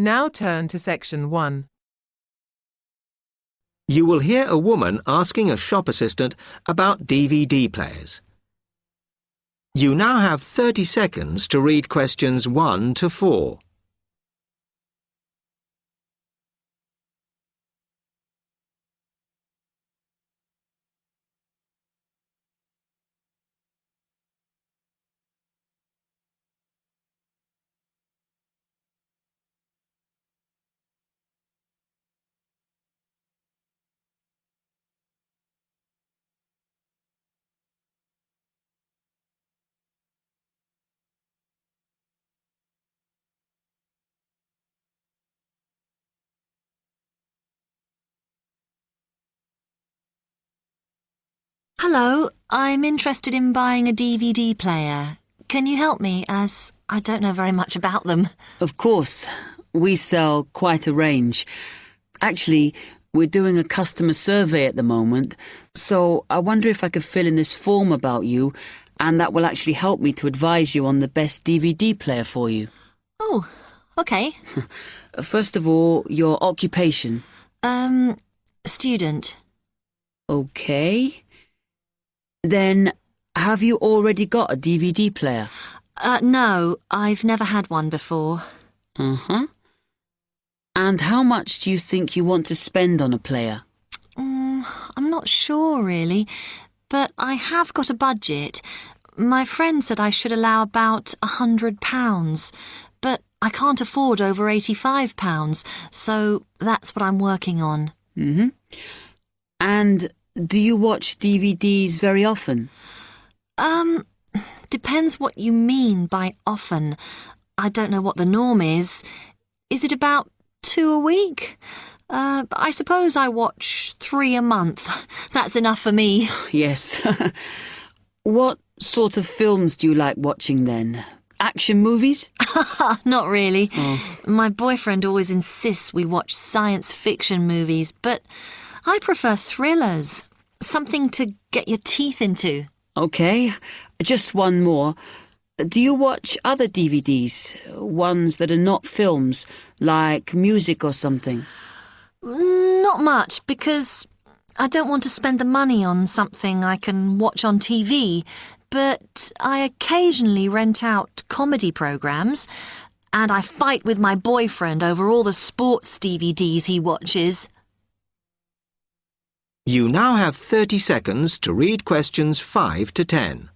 Now turn to section 1. You will hear a woman asking a shop assistant about DVD players. You now have 30 seconds to read questions 1 to 4. Hello, I'm interested in buying a DVD player. Can you help me, as I don't know very much about them? Of course. We sell quite a range. Actually, we're doing a customer survey at the moment, so I wonder if I could fill in this form about you, and that will actually help me to advise you on the best DVD player for you. Oh, okay. First of all, your occupation. Student. Okay. Then, have you already got a DVD player? No, I've never had one before. Uh-huh. And how much do you think you want to spend on a player? I'm not sure, really, but I have got a budget. My friend said I should allow about £100, but I can't afford over £85, so that's what I'm working on. Mm-hmm. And do you watch DVDs very often? Depends what you mean by often. I don't know what the norm is. Is it about 2 a week? But I suppose I watch 3 a month. That's enough for me. Yes. What sort of films do you like watching then? Action movies? Not really. Oh. My boyfriend always insists we watch science fiction movies, but I prefer thrillers. Something to get your teeth into. Okay, just one more. Do you watch other DVDs? Ones that are not films, like music or something? Not much, because I don't want to spend the money on something I can watch on TV, but I occasionally rent out comedy programs, and I fight with my boyfriend over all the sports DVDs he watches. You now have 30 seconds to read questions 5 to 10.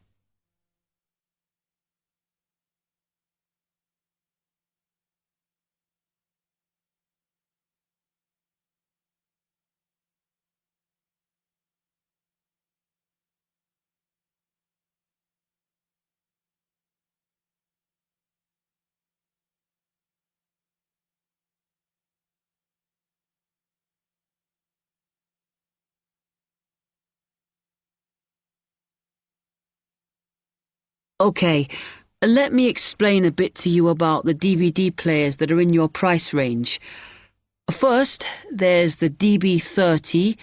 Okay, let me explain a bit to you about the DVD players that are in your price range. First, there's the DB30,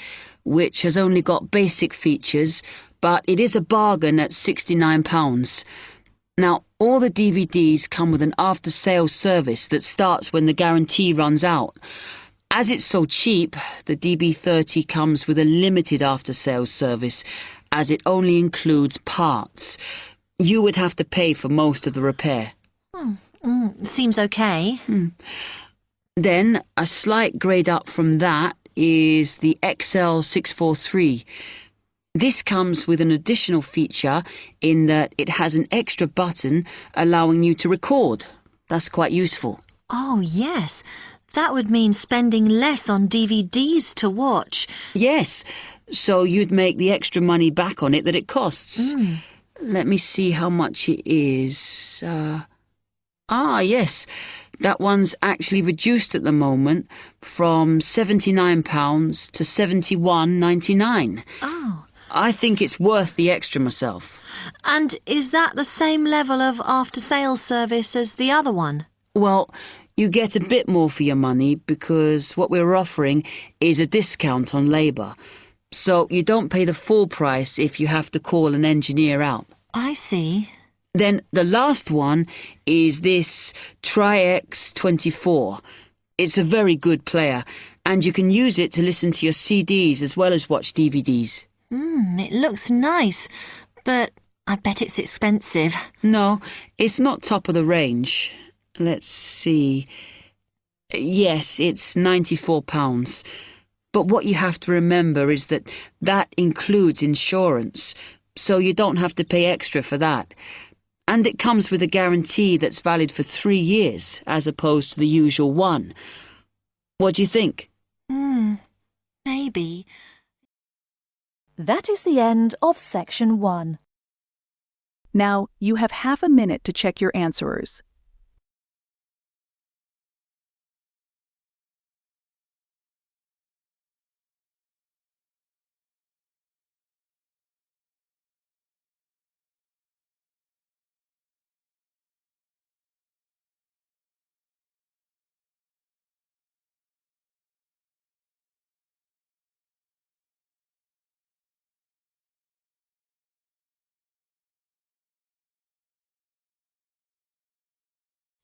which has only got basic features, but it is a bargain at £69. Now, all the DVDs come with an after-sales service that starts when the guarantee runs out. As it's so cheap, the DB30 comes with a limited after-sales service, as it only includes parts. You would have to pay for most of the repair. Seems okay. Then, a slight grade up from that is the XL643. This comes with an additional feature in that it has an extra button allowing you to record. That's quite useful. Oh, yes. That would mean spending less on DVDs to watch. Yes, so you'd make the extra money back on it that it costs. Let me see how much it is. Yes, that one's actually reduced at the moment from £79 to £71.99. Oh. I think it's worth the extra myself. And is that the same level of after-sales service as the other one? Well, you get a bit more for your money because what we're offering is a discount on labour. So you don't pay the full price if you have to call an engineer out. I see. Then the last one is this Tri-X 24. It's a very good player, and you can use it to listen to your CDs as well as watch DVDs. It looks nice, but I bet it's expensive. No, it's not top of the range. Let's see. Yes, it's £94. But what you have to remember is that includes insurance, so you don't have to pay extra for that. And it comes with a guarantee that's valid for 3 years, as opposed to the usual one. What do you think? Maybe. That is the end of section 1. Now, you have half a minute to check your answerers.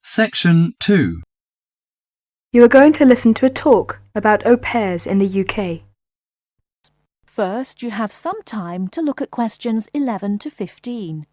Section 2. You are going to listen to a talk about au pairs in the UK. First, you have some time to look at questions 11 to 15.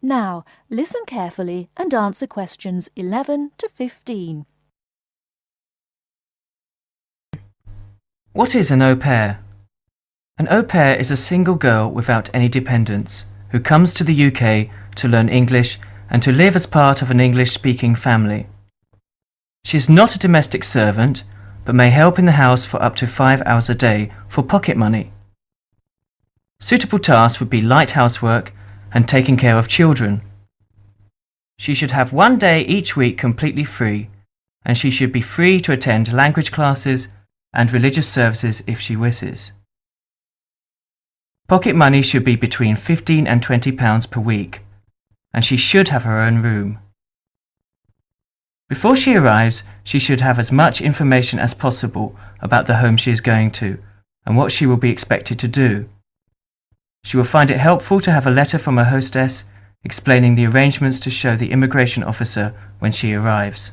Now, listen carefully and answer questions 11 to 15. What is an au pair? An au pair is a single girl without any dependents who comes to the UK to learn English and to live as part of an English-speaking family. She is not a domestic servant, but may help in the house for up to 5 hours a day for pocket money. Suitable tasks would be light housework and taking care of children. She should have 1 day each week completely free, and she should be free to attend language classes and religious services if she wishes. Pocket money should be between £15 and £20 per week, and she should have her own room. Before she arrives, she should have as much information as possible about the home she is going to and what she will be expected to do. She will find it helpful to have a letter from her hostess explaining the arrangements to show the immigration officer when she arrives.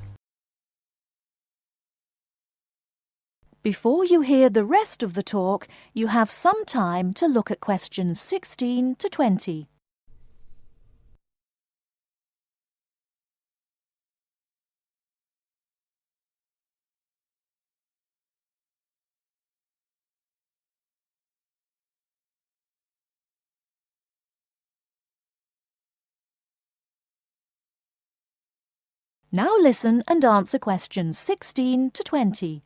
Before you hear the rest of the talk, you have some time to look at questions 16 to 20. Now listen and answer questions 16 to 20.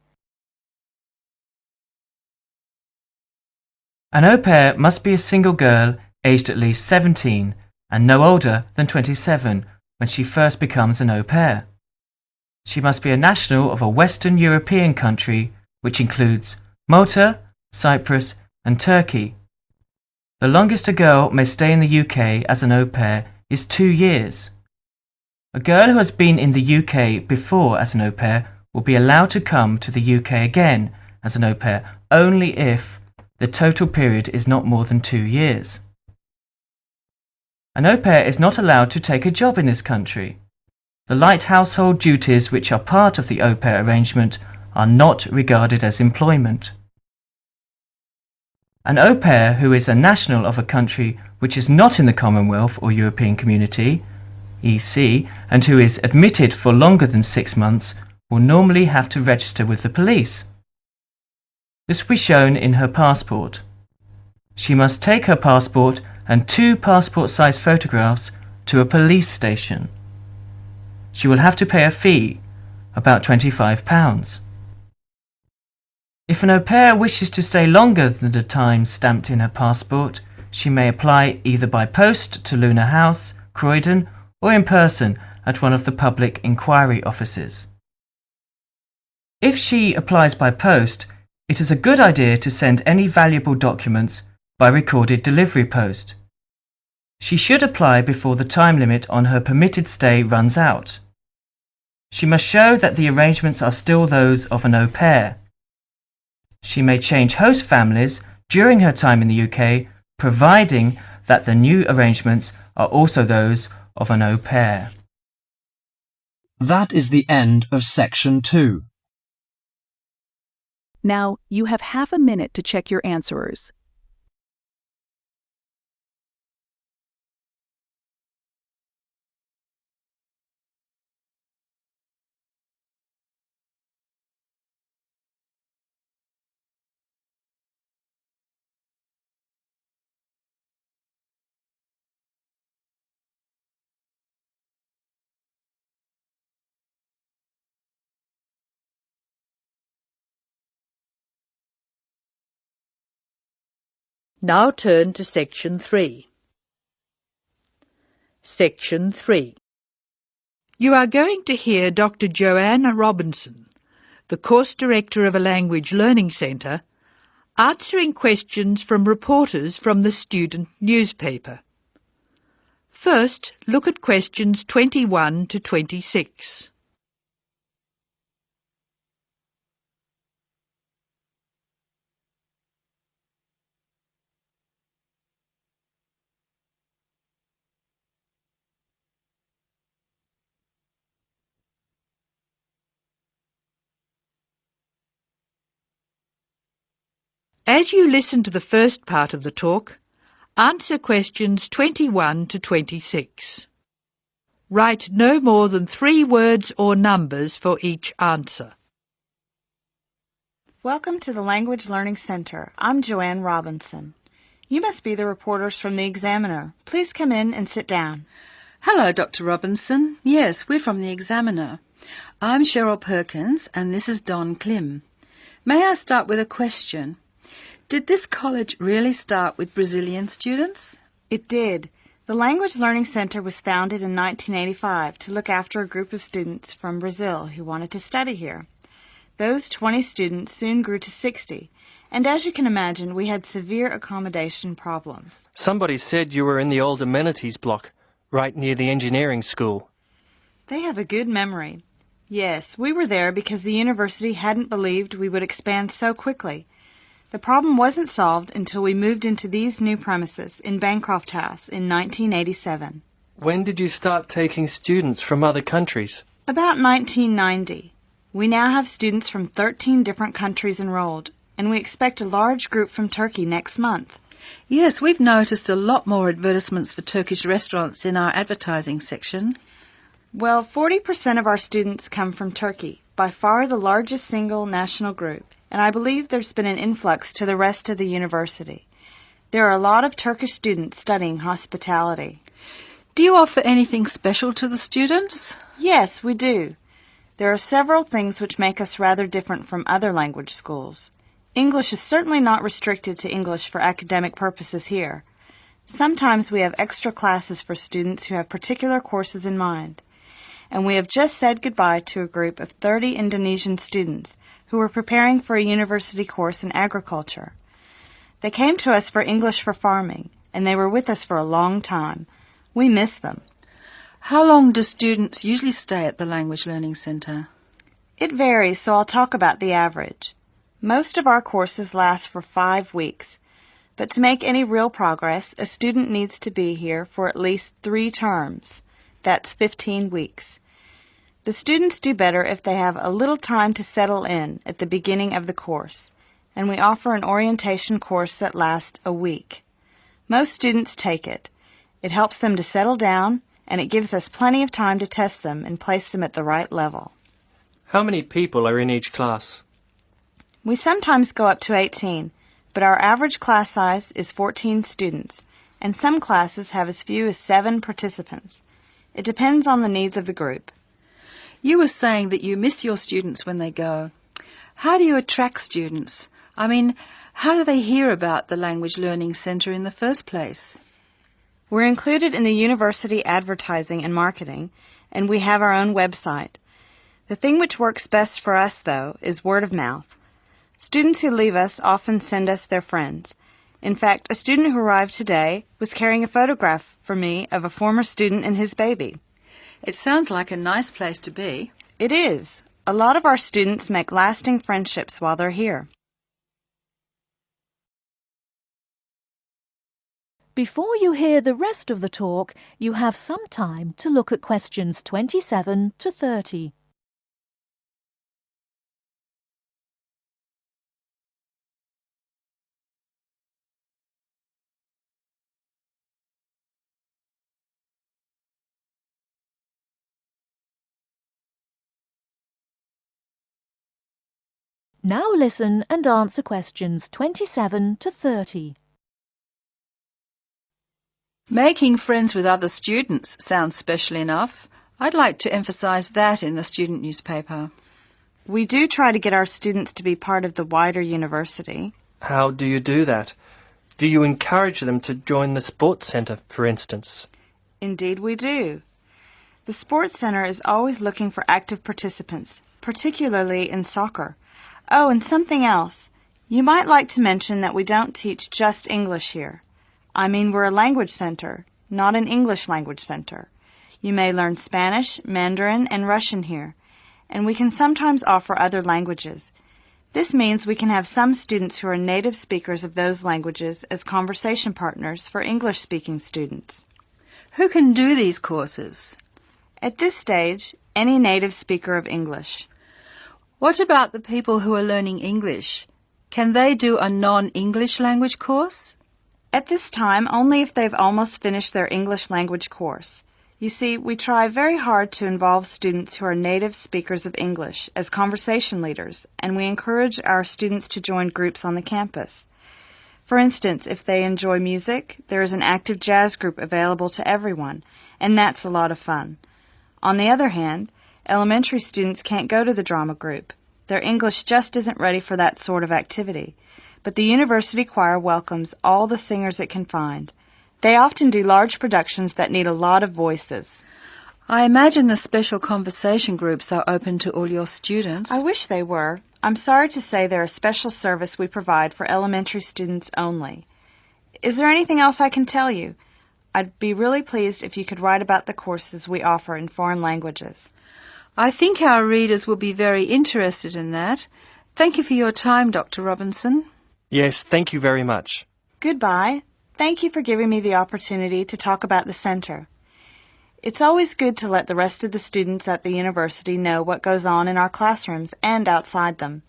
An au pair must be a single girl aged at least 17 and no older than 27 when she first becomes an au pair. She must be a national of a Western European country, which includes Malta, Cyprus and Turkey. The longest a girl may stay in the UK as an au pair is 2 years. A girl who has been in the UK before as an au pair will be allowed to come to the UK again as an au pair only if the total period is not more than 2 years. An au pair is not allowed to take a job in this country. The light household duties which are part of the au pair arrangement are not regarded as employment. An au pair who is a national of a country which is not in the Commonwealth or European Community EC, and who is admitted for longer than 6 months will normally have to register with the police. This will be shown in her passport. She must take her passport and 2 passport-size photographs to a police station. She will have to pay a fee, about £25. If an au pair wishes to stay longer than the time stamped in her passport, she may apply either by post to Luna House, Croydon, or in person at one of the public inquiry offices. If she applies by post, it is a good idea to send any valuable documents, by recorded delivery post. She should apply before the time limit on her permitted stay runs out. She must show that the arrangements are still those of an au pair. She may change host families during her time in the UK, providing that the new arrangements are also those of an au pair. That is the end of section 2. Now, you have half a minute to check your answerers. Now turn to Section 3. Section 3. You are going to hear Dr. Joanna Robinson, the course director of a language learning centre, answering questions from reporters from the student newspaper. First, look at questions 21 to 26. As you listen to the first part of the talk, answer questions 21 to 26. Write no more than 3 words or numbers for each answer. Welcome to the Language Learning Center. I'm Joanne Robinson. You must be the reporters from the Examiner. Please come in and sit down. Hello, Dr. Robinson. Yes, we're from the Examiner. I'm Cheryl Perkins and this is Don Klim. May I start with a question? Did this college really start with Brazilian students? It did. The Language Learning Center was founded in 1985 to look after a group of students from Brazil who wanted to study here. Those 20 students soon grew to 60, and as you can imagine, we had severe accommodation problems. Somebody said you were in the old amenities block, right near the engineering school. They have a good memory. Yes, we were there because the university hadn't believed we would expand so quickly. The problem wasn't solved until we moved into these new premises in Bancroft House in 1987. When did you start taking students from other countries? About 1990. We now have students from 13 different countries enrolled, and we expect a large group from Turkey next month. Yes, we've noticed a lot more advertisements for Turkish restaurants in our advertising section. Well, 40% of our students come from Turkey, by far the largest single national group, and I believe there's been an influx to the rest of the university. There are a lot of Turkish students studying hospitality. Do you offer anything special to the students? Yes, we do. There are several things which make us rather different from other language schools. English is certainly not restricted to English for academic purposes here. Sometimes we have extra classes for students who have particular courses in mind. And we have just said goodbye to a group of 30 Indonesian students who were preparing for a university course in agriculture. They came to us for English for farming, and they were with us for a long time. We miss them. How long do students usually stay at the Language Learning Center? It varies, so I'll talk about the average. Most of our courses last for 5 weeks, but to make any real progress, a student needs to be here for at least 3 terms. That's 15 weeks. The students do better if they have a little time to settle in at the beginning of the course, and we offer an orientation course that lasts a week. Most students take it. It helps them to settle down, and it gives us plenty of time to test them and place them at the right level. How many people are in each class? We sometimes go up to 18, but our average class size is 14 students, and some classes have as few as 7 participants. It depends on the needs of the group. You were saying that you miss your students when they go. How do you attract students? I mean, how do they hear about the Language Learning Center in the first place? We're included in the university advertising and marketing, and we have our own website. The thing which works best for us, though, is word of mouth. Students who leave us often send us their friends, In fact, a student who arrived today was carrying a photograph for me of a former student and his baby. It sounds like a nice place to be. It is. A lot of our students make lasting friendships while they're here. Before you hear the rest of the talk, you have some time to look at questions 27 to 30. Now listen and answer questions 27 to 30. Making friends with other students sounds special enough. I'd like to emphasize that in the student newspaper. We do try to get our students to be part of the wider university. How do you do that? Do you encourage them to join the sports centre, for instance? Indeed we do. The sports centre is always looking for active participants, particularly in soccer. Oh, and something else. You might like to mention that we don't teach just English here. I mean, we're a language center, not an English language center. You may learn Spanish, Mandarin, and Russian here, and we can sometimes offer other languages. This means we can have some students who are native speakers of those languages as conversation partners for English-speaking students. Who can do these courses? At this stage, any native speaker of English. What about the people who are learning English? Can they do a non-English language course? At this time, only if they've almost finished their English language course. You see, we try very hard to involve students who are native speakers of English as conversation leaders, and we encourage our students to join groups on the campus. For instance, if they enjoy music, there is an active jazz group available to everyone, and that's a lot of fun. On the other hand, elementary students can't go to the drama group. Their English just isn't ready for that sort of activity. But the university choir welcomes all the singers it can find. They often do large productions that need a lot of voices. I imagine the special conversation groups are open to all your students. I wish they were. I'm sorry to say they're a special service we provide for elementary students only. Is there anything else I can tell you? I'd be really pleased if you could write about the courses we offer in foreign languages. I think our readers will be very interested in that. Thank you for your time, Dr. Robinson. Yes, thank you very much. Goodbye. Thank you for giving me the opportunity to talk about the center. It's always good to let the rest of the students at the university know what goes on in our classrooms and outside them.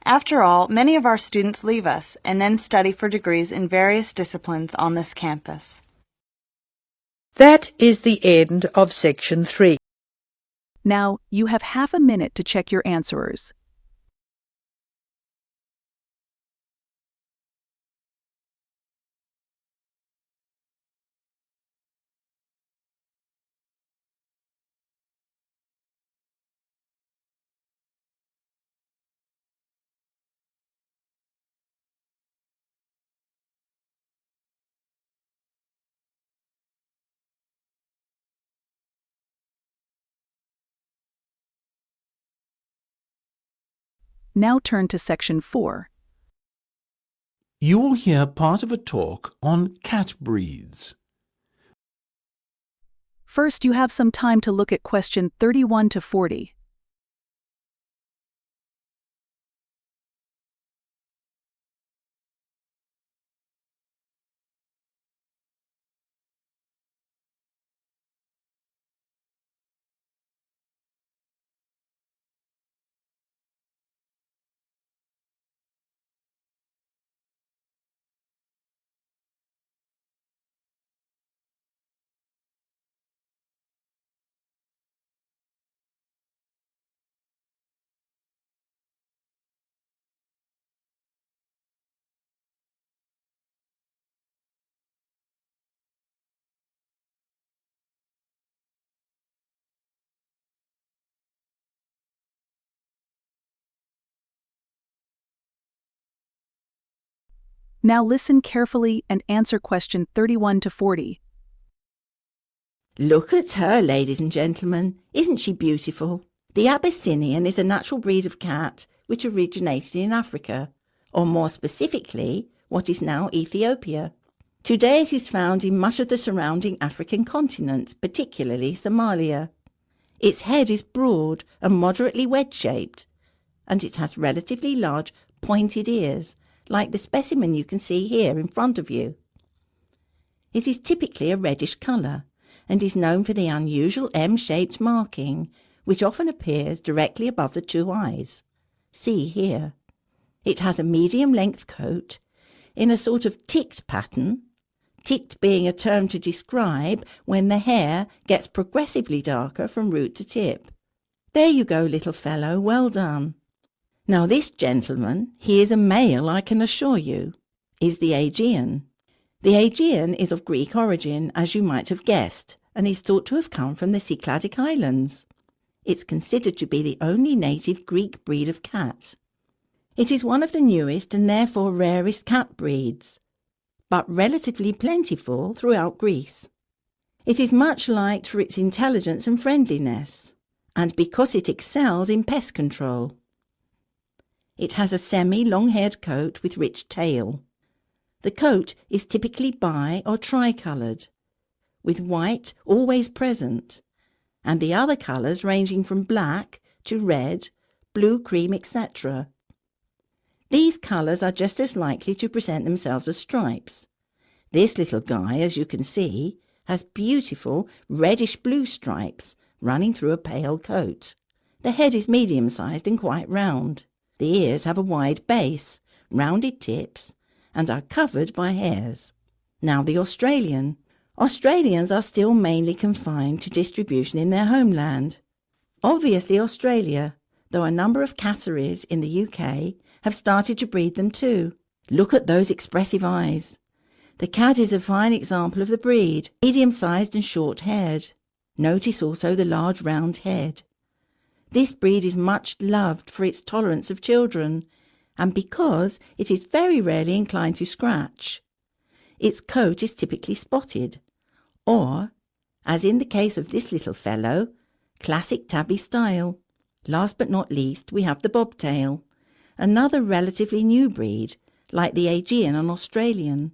After all, many of our students leave us and then study for degrees in various disciplines on this campus. That is the end of section 3. Now, you have half a minute to check your answers. Now turn to section 4. You will hear part of a talk on cat breeds. First, you have some time to look at question 31 to 40. Now listen carefully and answer question 31 to 40. Look at her, ladies and gentlemen. Isn't she beautiful? The Abyssinian is a natural breed of cat which originated in Africa, or more specifically, what is now Ethiopia. Today it is found in much of the surrounding African continent, particularly Somalia. Its head is broad and moderately wedge-shaped, and it has relatively large pointed ears, like the specimen you can see here in front of you. It is typically a reddish colour and is known for the unusual M-shaped marking, which often appears directly above the two eyes. See here. It has a medium-length coat in a sort of ticked pattern, ticked being a term to describe when the hair gets progressively darker from root to tip. There you go, little fellow, well done. Now this gentleman, he is a male, I can assure you, is the Aegean. The Aegean is of Greek origin, as you might have guessed, and is thought to have come from the Cycladic Islands. It's considered to be the only native Greek breed of cat. It is one of the newest and therefore rarest cat breeds, but relatively plentiful throughout Greece. It is much liked for its intelligence and friendliness, and because it excels in pest control. It has a semi-long-haired coat with rich tail. The coat is typically bi- or tri-coloured, with white always present, and the other colours ranging from black to red, blue, cream, etc. These colours are just as likely to present themselves as stripes. This little guy, as you can see, has beautiful reddish-blue stripes running through a pale coat. The head is medium-sized and quite round. The ears have a wide base, rounded tips, and are covered by hairs. Now the Australian. Australians are still mainly confined to distribution in their homeland. Obviously Australia, though a number of catteries in the UK have started to breed them too. Look at those expressive eyes. The cat is a fine example of the breed, medium-sized and short-haired. Notice also the large round head. This breed is much loved for its tolerance of children, and because it is very rarely inclined to scratch. Its coat is typically spotted, or, as in the case of this little fellow, classic tabby style. Last but not least, we have the bobtail, another relatively new breed, like the Aegean and Australian.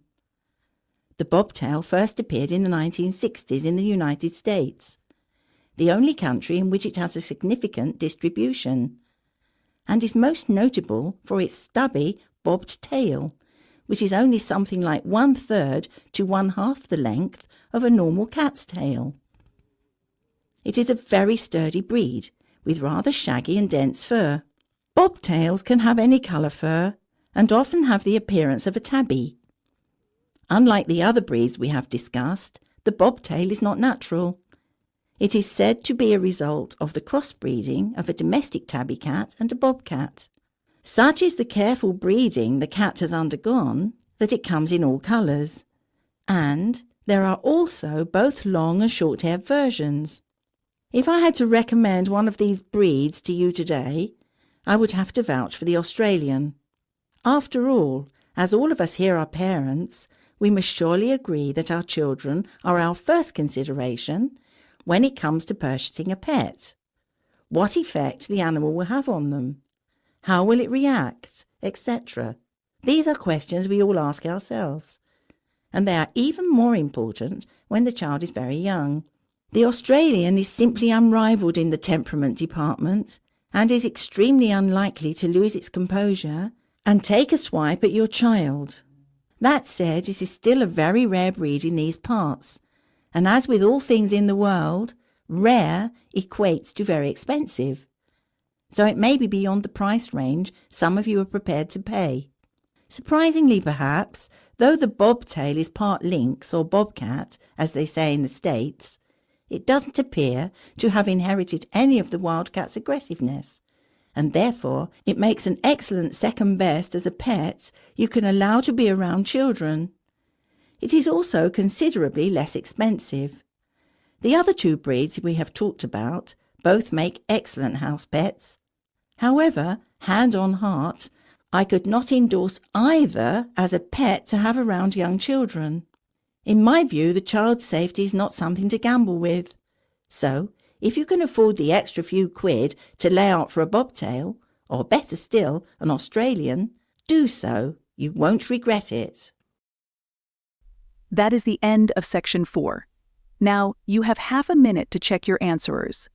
The bobtail first appeared in the 1960s in the United States, the only country in which it has a significant distribution, and is most notable for its stubby, bobbed tail, which is only something like 1/3 to 1/2 the length of a normal cat's tail. It is a very sturdy breed, with rather shaggy and dense fur. Bobtails can have any colour fur, and often have the appearance of a tabby. Unlike the other breeds we have discussed, the bobtail is not natural. It is said to be a result of the crossbreeding of a domestic tabby cat and a bobcat. Such is the careful breeding the cat has undergone that it comes in all colours, and there are also both long and short-haired versions. If I had to recommend one of these breeds to you today, I would have to vouch for the Australian. After all, as all of us here are parents, we must surely agree that our children are our first consideration when it comes to purchasing a pet. What effect the animal will have on them, how will it react, etc. These are questions we all ask ourselves, and they are even more important when the child is very young. The Australian is simply unrivalled in the temperament department and is extremely unlikely to lose its composure and take a swipe at your child. That said, it is still a very rare breed in these parts, and as with all things in the world, rare equates to very expensive. So it may be beyond the price range some of you are prepared to pay. Surprisingly perhaps, though the bobtail is part lynx or bobcat, as they say in the States, it doesn't appear to have inherited any of the wildcat's aggressiveness, and therefore it makes an excellent second best as a pet you can allow to be around children. It is also considerably less expensive. The other two breeds we have talked about both make excellent house pets. However, hand on heart, I could not endorse either as a pet to have around young children. In my view, the child's safety is not something to gamble with. So, if you can afford the extra few quid to lay out for a bobtail, or better still, an Australian, do so. You won't regret it. That is the end of section 4. Now, you have half a minute to check your answerers.